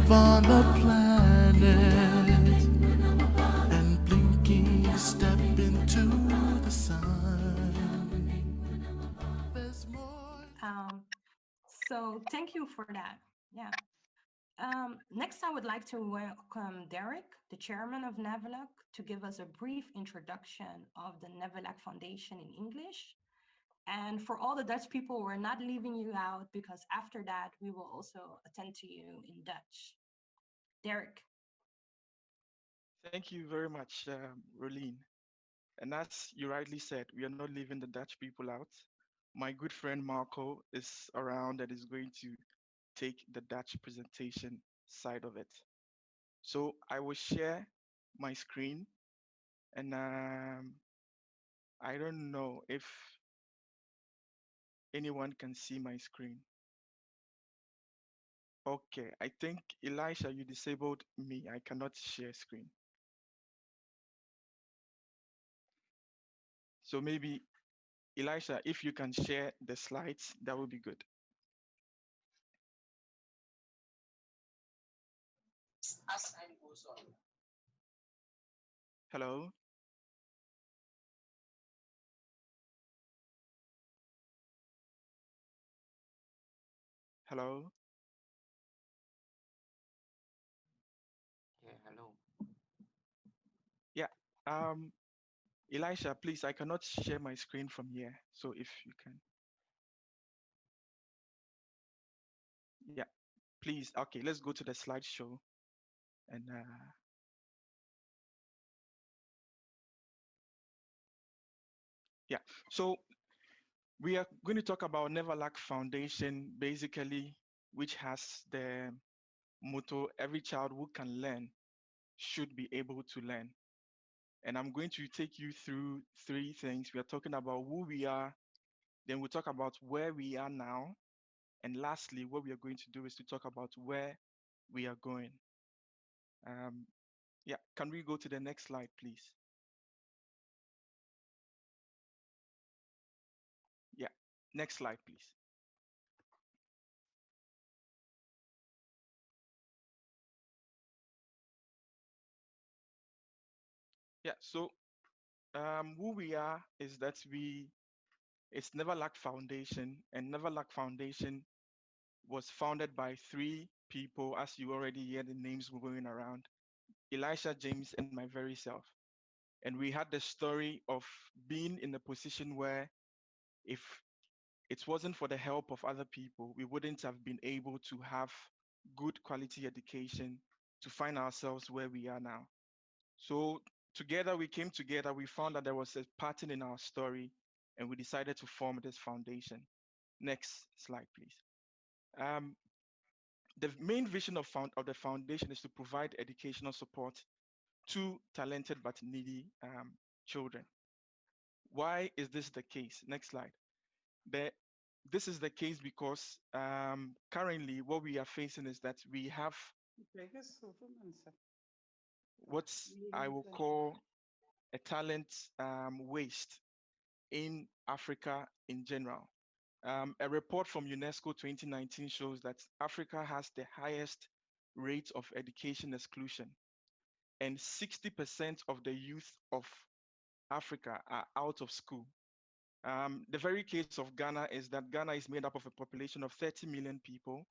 live on the planet and blinking step into the sun. There's more. Um, so thank you for that. Yeah. Next, I would like to welcome Derek, the chairman of Nevalak, to give us a brief introduction of the Nevalak Foundation in English. And for all the Dutch people, we're not leaving you out because after that, we will also attend to you in Dutch. Derek. Thank you very much, Rolene. And as you rightly said, we are not leaving the Dutch people out. My good friend Marco is around and is going to take the Dutch presentation side of it. So I will share my screen, and I don't know if anyone can see my screen. Okay, I think Elisha, you disabled me. I cannot share screen. So maybe Elisha, if you can share the slides, that would be good. Hello, hello. Yeah, hello. Yeah. Um, Elisha, please, I cannot share my screen from here. So if you can, yeah, please. Okay, let's go to the slideshow. And yeah, so we are going to talk about Neverlack Foundation, basically, which has the motto every child who can learn should be able to learn. And I'm going to take you through three things. We are talking about who we are, then we'll talk about where we are now. And lastly, what we are going to do is to talk about where we are going. Um, yeah, can we go to the next slide, please? Yeah, next slide, please. Yeah, so who we are is that it's Neverlack Foundation, and Neverlack Foundation was founded by three people, as you already hear the names going around: Elisha, James, and my very self. And we had the story of being in a position where if it wasn't for the help of other people, we wouldn't have been able to have good quality education to find ourselves where we are now. So together we came together, we found that there was a pattern in our story, and we decided to form this foundation. Next slide, please. Um, the main vision of the foundation is to provide educational support to talented but needy children. Why is this the case? Next slide. The, this is the case because currently what we are facing is that we have what I will call a talent waste in Africa in general. A report from UNESCO 2019 shows that Africa has the highest rate of education exclusion, and 60% of the youth of Africa are out of school. The very case of Ghana is that Ghana is made up of a population of 30 million people,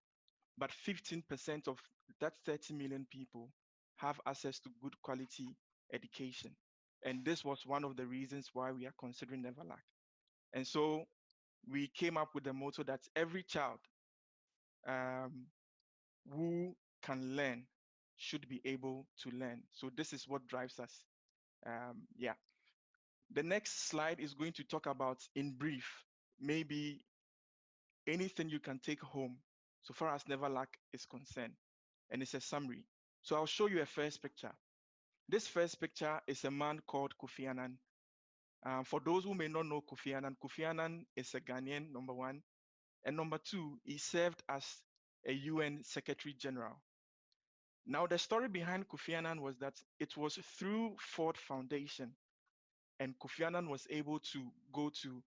but 15% of that 30 million people have access to good quality education. And this was one of the reasons why we are considering Neverlack. And so we came up with the motto that every child um, who can learn should be able to learn. So this is what drives us. Yeah. The next slide is going to talk about, in brief, maybe anything you can take home so far as Neverlack is concerned. And it's a summary. So I'll show you a first picture. This first picture is a man called Kofi Annan. For those who may not know Kofi Annan is a Ghanaian, number one. And number two, he served as a UN Secretary General. Now, the story behind Kofi Annan was that it was through Ford Foundation, and Kofi Annan was able to go to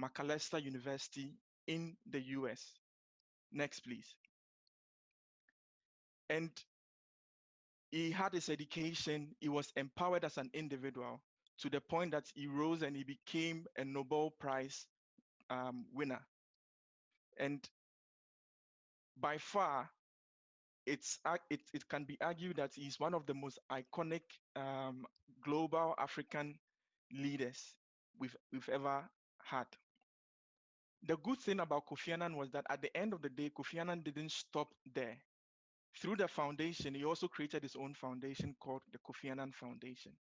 Macalester University in the US. Next, please. And he had his education, he was empowered as an individual to the point that he rose and he became a Nobel Prize winner. And by far, it can be argued that he's one of the most iconic um, global African leaders we've ever had. The good thing about Kofi Annan was that at the end of the day, Kofi Annan didn't stop there. Through the foundation, he also created his own foundation called the Kofi Annan Foundation.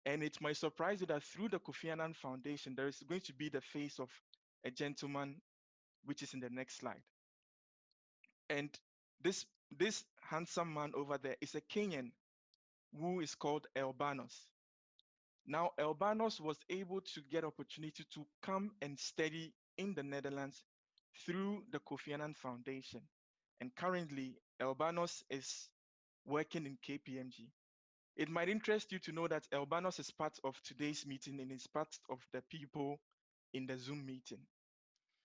And it might surprise you that through the Kofi Annan Foundation, there is going to be the face of a gentleman, which is in the next slide. And this this handsome man over there is a Kenyan who is called Elbanos. Now, Elbanos was able to get opportunity to come and study in the Netherlands through the Kofi Annan Foundation. And currently, Elbanos is working in KPMG. It might interest you to know that Elbanos is part of today's meeting and is part of the people in the Zoom meeting.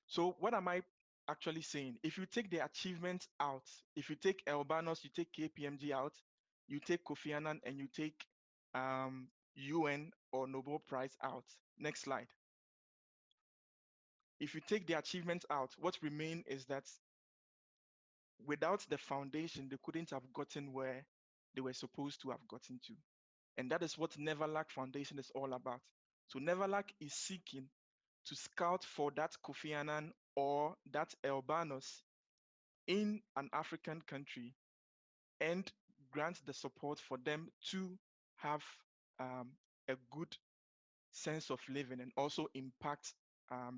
So what am I actually saying? If you take the achievements out, if you take Elbanos, you take KPMG out, you take Kofi Annan, and you take UN or Nobel Prize out. Next slide. If you take the achievements out, what remain is that without the foundation, they couldn't have gotten where they were supposed to have gotten to. And that is what Nevalak Foundation is all about. So Nevalak is seeking to scout for that Kofi Annan or that Elbanos in an African country and grant the support for them to have um, a good sense of living and also impact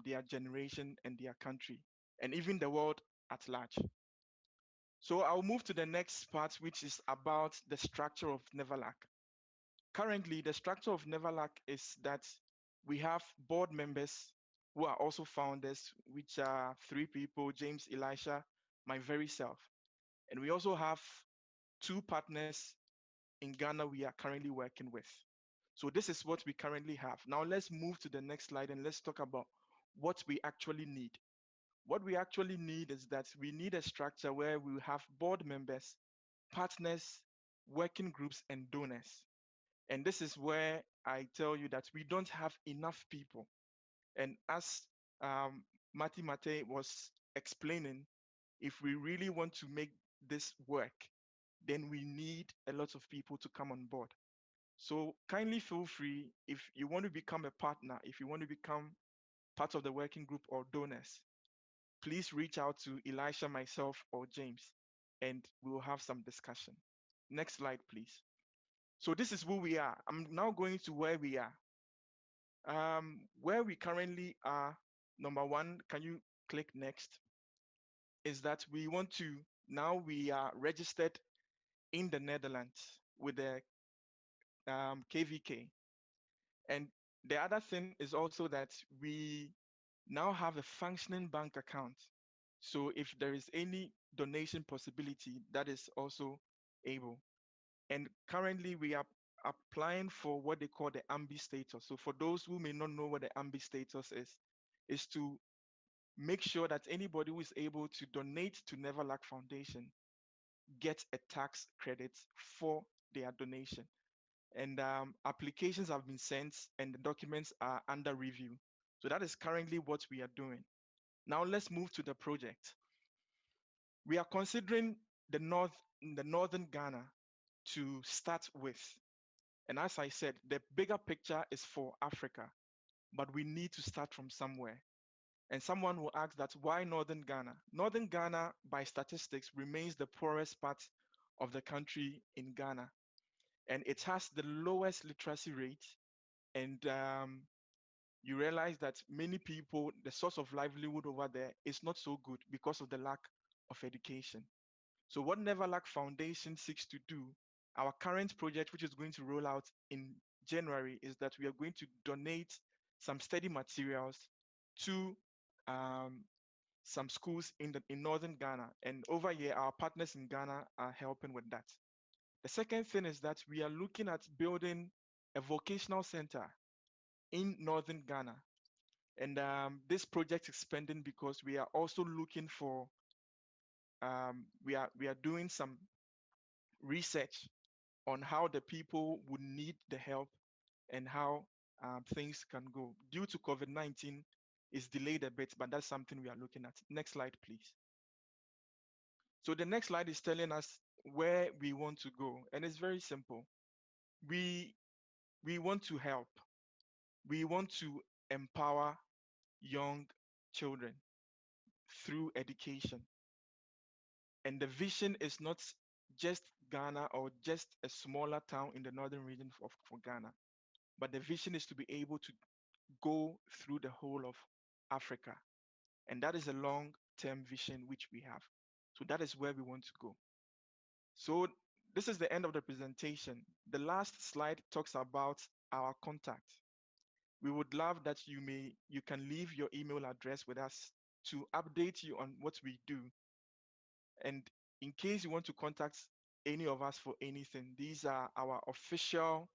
their generation and their country and even the world at large. So I'll move to the next part, which is about the structure of Nevalak. Currently, the structure of Nevalak is that we have board members who are also founders, which are three people: James, Elisha, my very self. And we also have two partners in Ghana we are currently working with. So this is what we currently have. Now let's move to the next slide and let's talk about what we actually need. What we actually need is that we need a structure where we have board members, partners, working groups, and donors. And this is where I tell you that we don't have enough people. And as Mati Mate was explaining, if we really want to make this work, then we need a lot of people to come on board. So kindly feel free if you want to become a partner, if you want to become part of the working group or donors, please reach out to Elisha, myself, or James, and we will have some discussion. Next slide, please. So this is who we are. I'm now going to where we are. Where we currently are, number one, can you click next? Is that we want to, now we are registered in the Netherlands with the KVK. And the other thing is also that we now have a functioning bank account. So if there is any donation possibility, that is also able. And currently we are applying for what they call the AMBI status. So for those who may not know what the AMBI status is to make sure that anybody who is able to donate to Neverlack Foundation gets a tax credit for their donation. And applications have been sent and the documents are under review. So that is currently what we are doing. Now let's move to the project. We are considering the northern Ghana to start with. And as I said, the bigger picture is for Africa, but we need to start from somewhere. And someone will ask that why Northern Ghana? Northern Ghana, by statistics, remains the poorest part of the country in Ghana. And it has the lowest literacy rate. And you realize that many people, the source of livelihood over there is not so good because of the lack of education. So what Neverlack Foundation seeks to do, our current project, which is going to roll out in January, is that we are going to donate some study materials to um, some schools in northern Ghana. And over here, our partners in Ghana are helping with that. The second thing is that we are looking at building a vocational center in northern Ghana. And this project is pending because we are also looking for we are doing some research on how the people would need the help and how things can go. Due to COVID-19, is delayed a bit, but that's something we are looking at. Next slide, please. So the next slide is telling us where we want to go, and it's very simple. We we want to help. We want to empower young children through education. And the vision is not just Ghana or just a smaller town in the northern region for Ghana, but the vision is to be able to go through the whole of Africa. And that is a long term vision which we have. So that is where we want to go. So this is the end of the presentation. The last slide talks about our contact. We would love that you can leave your email address with us to update you on what we do. And in case you want to contact any of us for anything, these are our official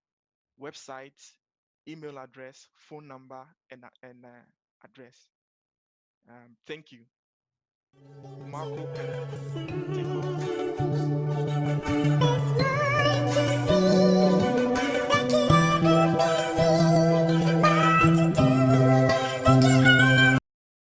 website, email address, phone number, and address. Thank you. Marco can take